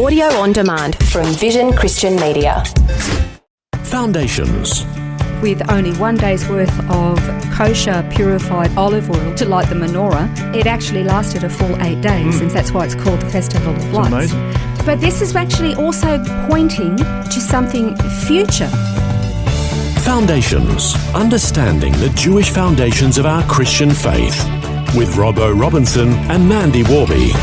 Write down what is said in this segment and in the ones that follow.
Audio on demand from Vision Christian Media. Foundations. With only 1 day's worth of kosher purified olive oil to light the menorah, it actually lasted a full 8 days, and that's why it's called the Festival of Lights. Amazing. But this is actually also pointing to something future. Foundations. Understanding the Jewish foundations of our Christian faith. With Robbo Robinson and Mandy Warby.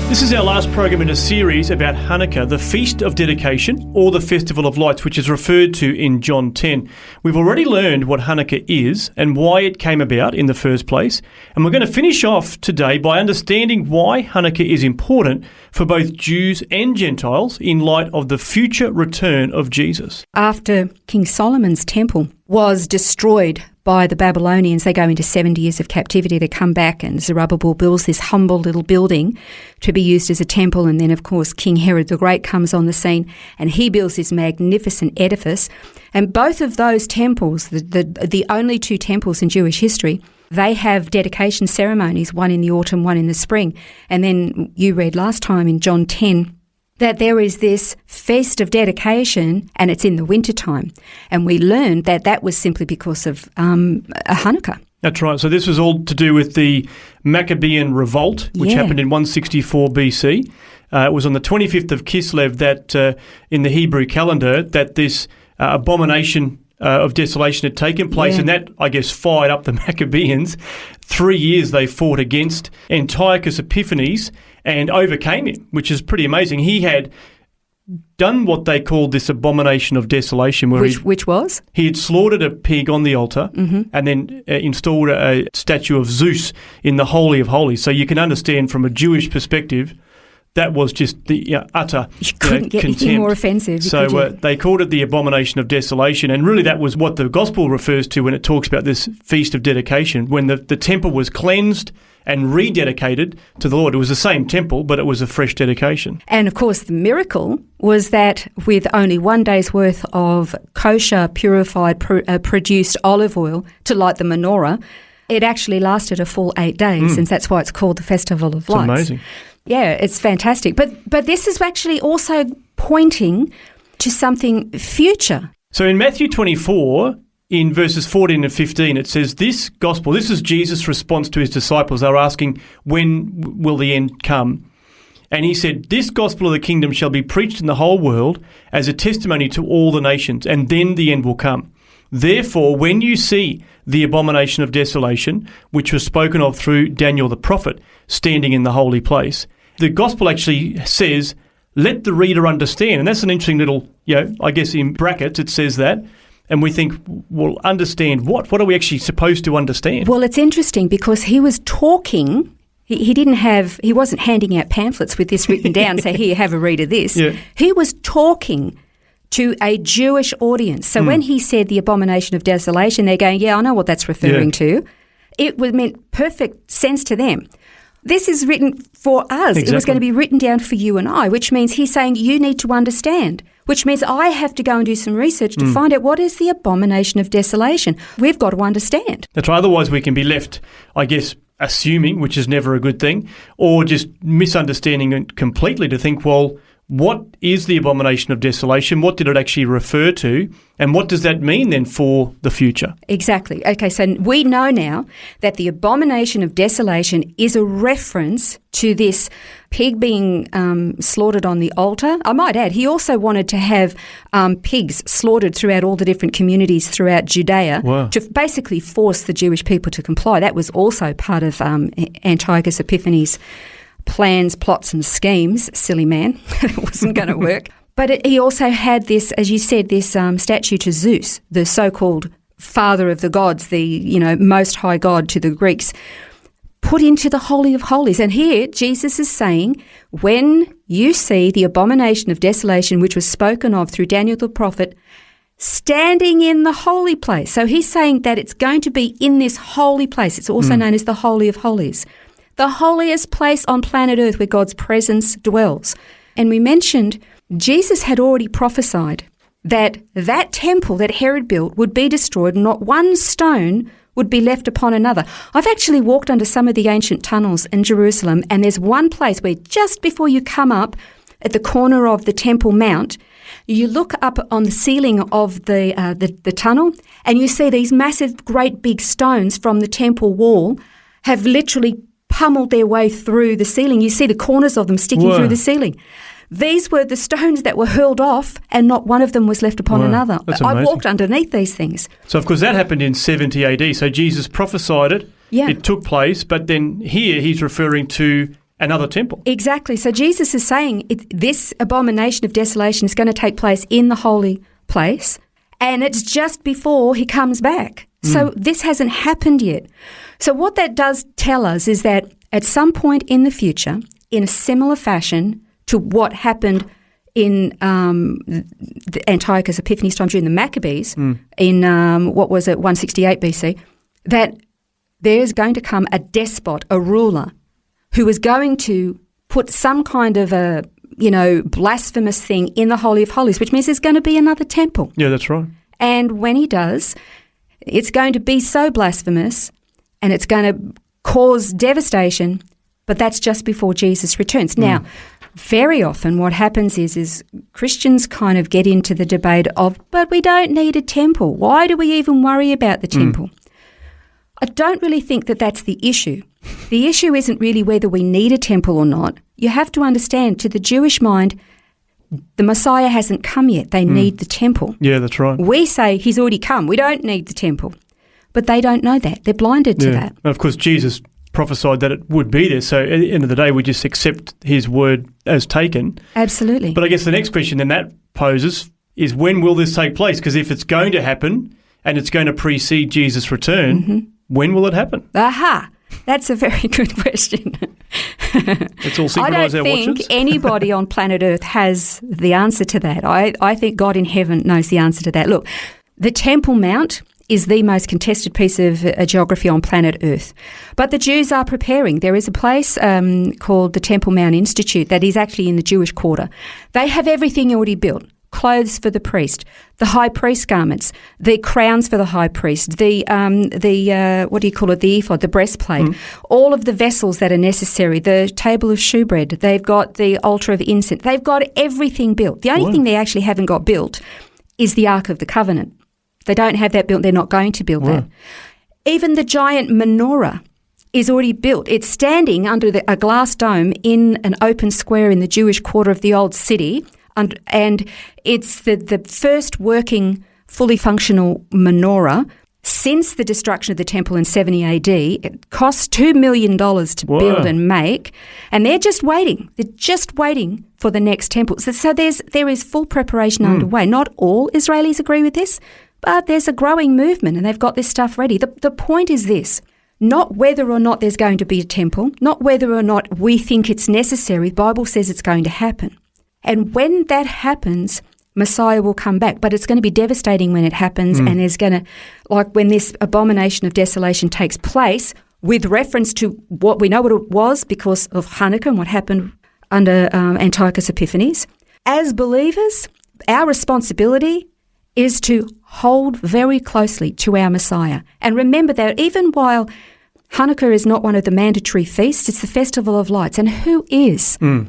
This is our last program in a series about Hanukkah, the Feast of Dedication, or the Festival of Lights, which is referred to in John 10. We've already learned what Hanukkah is and why it came about in the first place, and we're going to finish off today by understanding why Hanukkah is important for both Jews and Gentiles in light of the future return of Jesus. After King Solomon's temple was destroyed by the Babylonians, they go into 70 years of captivity. They come back and Zerubbabel builds this humble little building to be used as a temple. And then, of course, King Herod the Great comes on the scene and he builds this magnificent edifice. And both of those temples, the only two temples in Jewish history, they have dedication ceremonies, one in the autumn, one in the spring. And then you read last time in John 10 that there is this feast of dedication and it's in the wintertime. And we learned that that was simply because of Hanukkah. That's right. So this was all to do with the Maccabean revolt, which happened in 164 BC. It was on the 25th of Kislev that in the Hebrew calendar that this abomination of desolation had taken place, and that, I guess, fired up the Maccabeans. 3 years they fought against Antiochus Epiphanes and overcame him, which is pretty amazing. He had done what they called this abomination of desolation. Which was? He had slaughtered a pig on the altar and then installed a statue of Zeus in the Holy of Holies. So you can understand from a Jewish perspective, that was just the utter You couldn't get contempt. anything more offensive. So they called it the abomination of desolation, and really that was what the gospel refers to when it talks about this feast of dedication, when the temple was cleansed and rededicated to the Lord. It was the same temple, but it was a fresh dedication. And of course, the miracle was that with only 1 day's worth of kosher purified produced olive oil to light the menorah, it actually lasted a full 8 days, and that's why it's called the Festival of Lights. It's amazing. Yeah, it's fantastic. But this is actually also pointing to something future. So in Matthew 24, in verses 14 and 15, it says, this gospel, this is Jesus' response to his disciples. They were asking, when will the end come? And he said, this gospel of the kingdom shall be preached in the whole world as a testimony to all the nations, and then the end will come. Therefore, when you see the abomination of desolation, which was spoken of through Daniel the prophet, standing in the holy place, the gospel actually says, let the reader understand. And that's an interesting little, I guess in brackets it says that. And we think, well, understand what? What are we actually supposed to understand? Well, it's interesting because he was talking. He wasn't handing out pamphlets with this written down, say, here, have a read of this. Yeah. He was talking to a Jewish audience. So when he said the abomination of desolation, they're going, I know what that's referring to. It meant perfect sense to them. This is written for us. Exactly. It was going to be written down for you and I, which means he's saying you need to understand, which means I have to go and do some research to find out what is the abomination of desolation. We've got to understand. That's right. Otherwise we can be left, I guess, assuming, which is never a good thing, or just misunderstanding it completely to think, well, what is the abomination of desolation? What did it actually refer to? And what does that mean then for the future? Exactly. Okay, so we know now that the abomination of desolation is a reference to this pig being slaughtered on the altar. I might add, he also wanted to have pigs slaughtered throughout all the different communities throughout Judea to basically force the Jewish people to comply. That was also part of Antiochus Epiphanes' plans, plots and schemes. Silly man. It wasn't going to work. But he also had this, as you said, this statue to Zeus, the so-called father of the gods, the most high god to the Greeks, put into the Holy of Holies. And here Jesus is saying, when you see the abomination of desolation, which was spoken of through Daniel the prophet, standing in the holy place. So he's saying that it's going to be in this holy place. It's also known as the Holy of Holies, the holiest place on planet Earth where God's presence dwells. And we mentioned Jesus had already prophesied that temple that Herod built would be destroyed, not one stone would be left upon another. I've actually walked under some of the ancient tunnels in Jerusalem, and there's one place where just before you come up at the corner of the Temple Mount, you look up on the ceiling of the tunnel, and you see these massive, great big stones from the temple wall have literally pummeled their way through the ceiling. You see the corners of them sticking through the ceiling. These were the stones that were hurled off, and not one of them was left upon another. I walked underneath these things. So, of course, that happened in 70 AD. So Jesus prophesied it. Yeah. It took place, but then here he's referring to another temple. Exactly. So Jesus is saying this abomination of desolation is going to take place in the holy place, and it's just before he comes back. So this hasn't happened yet. So what that does tell us is that at some point in the future, in a similar fashion to what happened in Antiochus Epiphanes' time during the Maccabees in, 168 BC, that there's going to come a despot, a ruler, who is going to put some kind of a, blasphemous thing in the Holy of Holies, which means there's going to be another temple. Yeah, that's right. And when he does, it's going to be so blasphemous and it's going to cause devastation, but that's just before Jesus returns. Now, very often what happens is Christians kind of get into the debate of, but we don't need a temple. Why do we even worry about the temple? I don't really think that that's the issue. The issue isn't really whether we need a temple or not. You have to understand, to the Jewish mind, the Messiah hasn't come yet. They need the temple. Yeah, that's right. We say he's already come. We don't need the temple. But they don't know that. They're blinded to that. And of course, Jesus prophesied that it would be there. So at the end of the day, we just accept his word as taken. Absolutely. But I guess the next question then that poses is, when will this take place? Because if it's going to happen and it's going to precede Jesus' return, when will it happen? Aha! That's a very good question. Let's all synchronise our watches. I don't think anybody on planet Earth has the answer to that. I think God in heaven knows the answer to that. Look, the Temple Mount is the most contested piece of geography on planet Earth. But the Jews are preparing. There is a place called the Temple Mount Institute that is actually in the Jewish quarter. They have everything already built. Clothes for the priest, the high priest garments, the crowns for the high priest, the what do you call it, the ephod, the breastplate, all of the vessels that are necessary, the table of shewbread. They've got the altar of incense. They've got everything built. The only thing they actually haven't got built is the Ark of the Covenant. They don't have that built. They're not going to build that. Even the giant menorah is already built. It's standing under a glass dome in an open square in the Jewish quarter of the old city. And it's the first working, fully functional menorah since the destruction of the temple in 70 AD. It cost $2 million to build and make, and they're just waiting. They're just waiting for the next temple. So there is full preparation underway. Not all Israelis agree with this, but there's a growing movement, and they've got this stuff ready. The point is this. Not whether or not there's going to be a temple, not whether or not we think it's necessary. The Bible says it's going to happen. And when that happens, Messiah will come back. But it's going to be devastating when it happens, and there's going to, like when this abomination of desolation takes place, with reference to what we know what it was because of Hanukkah and what happened under Antiochus Epiphanes. As believers, our responsibility is to hold very closely to our Messiah. And remember that even while Hanukkah is not one of the mandatory feasts, it's the festival of lights. And who is? Who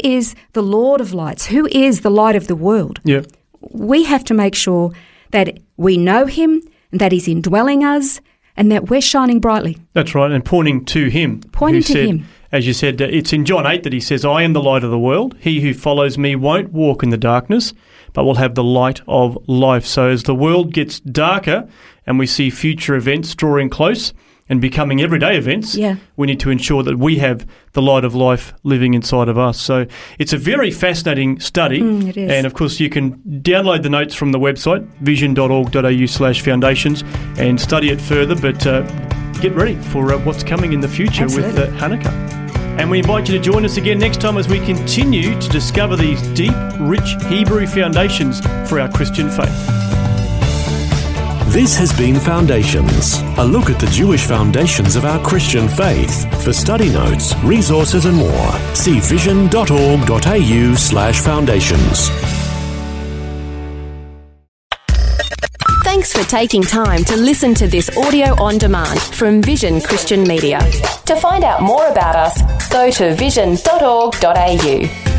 is the Lord of lights? Who is the light of the world? Yeah. We have to make sure that we know him, and that he's indwelling us, and that we're shining brightly. That's right, and pointing to him. Him. As you said, it's in John 8 that he says, I am the light of the world. He who follows me won't walk in the darkness, but will have the light of life. So as the world gets darker and we see future events drawing close and becoming everyday events, we need to ensure that we have the light of life living inside of us. So it's a very fascinating study. It is. And of course you can download the notes from the website, vision.org.au/foundations, and study it further, but get ready for what's coming in the future with Hanukkah. And we invite you to join us again next time as we continue to discover these deep, rich Hebrew foundations for our Christian faith. This has been Foundations, a look at the Jewish foundations of our Christian faith. For study notes, resources and more, see vision.org.au/foundations. Thanks for taking time to listen to this audio on demand from Vision Christian Media. To find out more about us, go to vision.org.au.